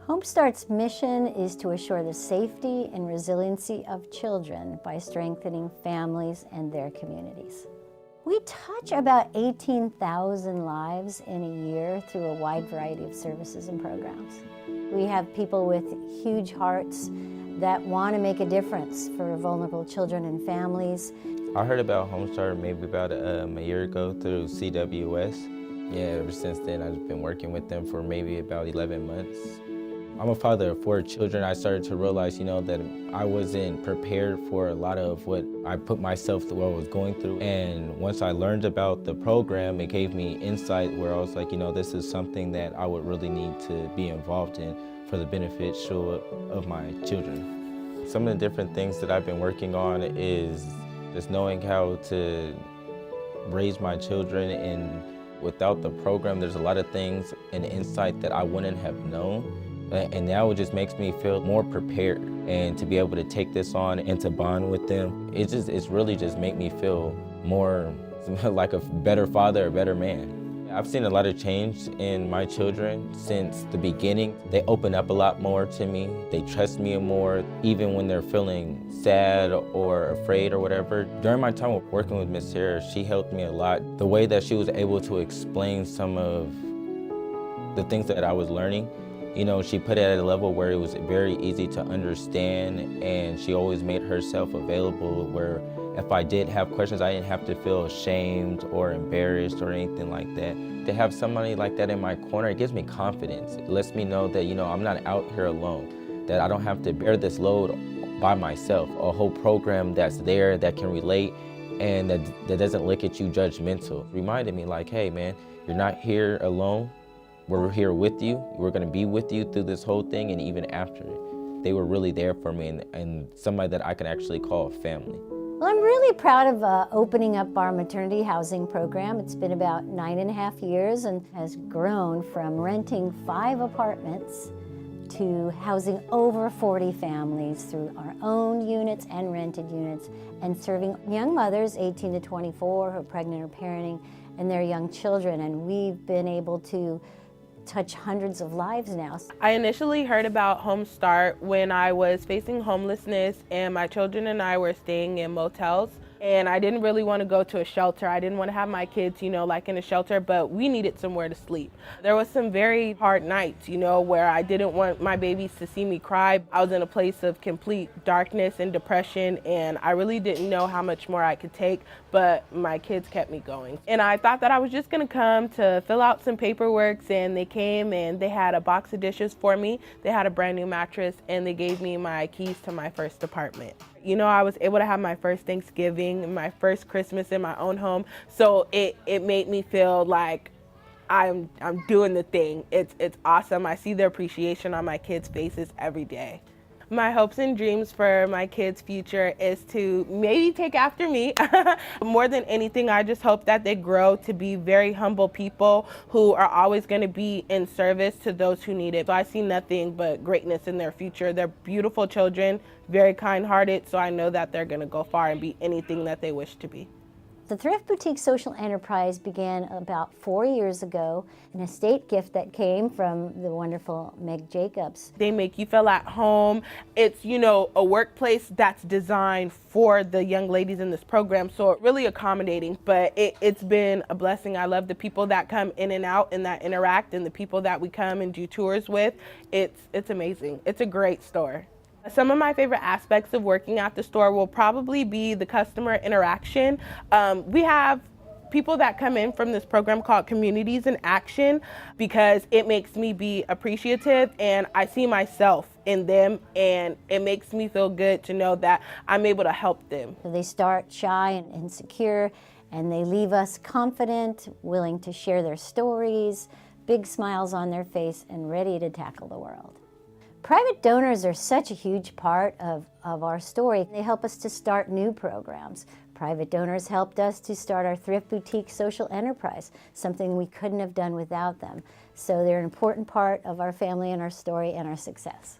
Home Start's mission is to assure the safety and resiliency of children by strengthening families and their communities. We touch about 18,000 lives in a year through a wide variety of services and programs. We have people with huge hearts that want to make a difference for vulnerable children and families. I heard about Home Start maybe about a year ago through CWS. Yeah, ever since then I've been working with them for maybe about 11 months. I'm a father of 4 children. I started to realize, that I wasn't prepared for a lot of what I put myself through, what I was going through. And once I learned about the program, it gave me insight where I was like, this is something that I would really need to be involved in for the beneficial of my children. Some of the different things that I've been working on is just knowing how to raise my children, and without the program, there's a lot of things and insight that I wouldn't have known. And now it just makes me feel more prepared, and to be able to take this on and to bond with them, it's really just make me feel more like a better father, a better man. I've seen a lot of change in my children since the beginning. They open up a lot more to me. They trust me more, even when they're feeling sad or afraid or whatever. During my time working with Miss Sarah, she helped me a lot. The way that she was able to explain some of the things that I was learning, she put it at a level where it was very easy to understand, and she always made herself available where if I did have questions, I didn't have to feel ashamed or embarrassed or anything like that. To have somebody like that in my corner, it gives me confidence. It lets me know that, I'm not out here alone, that I don't have to bear this load by myself. A whole program that's there that can relate and that doesn't look at you judgmental. It reminded me like, hey man, you're not here alone. We're here with you. We're gonna be with you through this whole thing and even after it. They were really there for me, and somebody that I can actually call family. Well, I'm really proud of opening up our maternity housing program. It's been about 9.5 years and has grown from renting 5 apartments to housing over 40 families through our own units and rented units, and serving young mothers 18 to 24 who are pregnant or parenting and their young children. And we've been able to touch hundreds of lives now. I initially heard about Home Start when I was facing homelessness and my children and I were staying in motels. And I didn't really want to go to a shelter. I didn't want to have my kids, like in a shelter, but we needed somewhere to sleep. There was some very hard nights, where I didn't want my babies to see me cry. I was in a place of complete darkness and depression, and I really didn't know how much more I could take, but my kids kept me going. And I thought that I was just going to come to fill out some paperwork, and they came and they had a box of dishes for me. They had a brand new mattress, and they gave me my keys to my first apartment. I was able to have my first Thanksgiving, my first Christmas in my own home. So it made me feel like I'm doing the thing. It's awesome. I see the appreciation on my kids' faces every day. My hopes and dreams for my kids' future is to maybe take after me. More than anything, I just hope that they grow to be very humble people who are always going to be in service to those who need it. So I see nothing but greatness in their future. They're beautiful children, very kind-hearted, so I know that they're going to go far and be anything that they wish to be. The Thrift Boutique Social Enterprise began about 4 years ago, an estate gift that came from the wonderful Meg Jacobs. They make you feel at home. It's, a workplace that's designed for the young ladies in this program, so really accommodating, but it's been a blessing. I love the people that come in and out and that interact, and the people that we come and do tours with. It's amazing. It's a great store. Some of my favorite aspects of working at the store will probably be the customer interaction. We have people that come in from this program called Communities in Action because it makes me be appreciative and I see myself in them, and it makes me feel good to know that I'm able to help them. They start shy and insecure, and they leave us confident, willing to share their stories, big smiles on their face, and ready to tackle the world. Private donors are such a huge part of our story. They help us to start new programs. Private donors helped us to start our Thrift Boutique Social Enterprise, something we couldn't have done without them. So they're an important part of our family and our story and our success.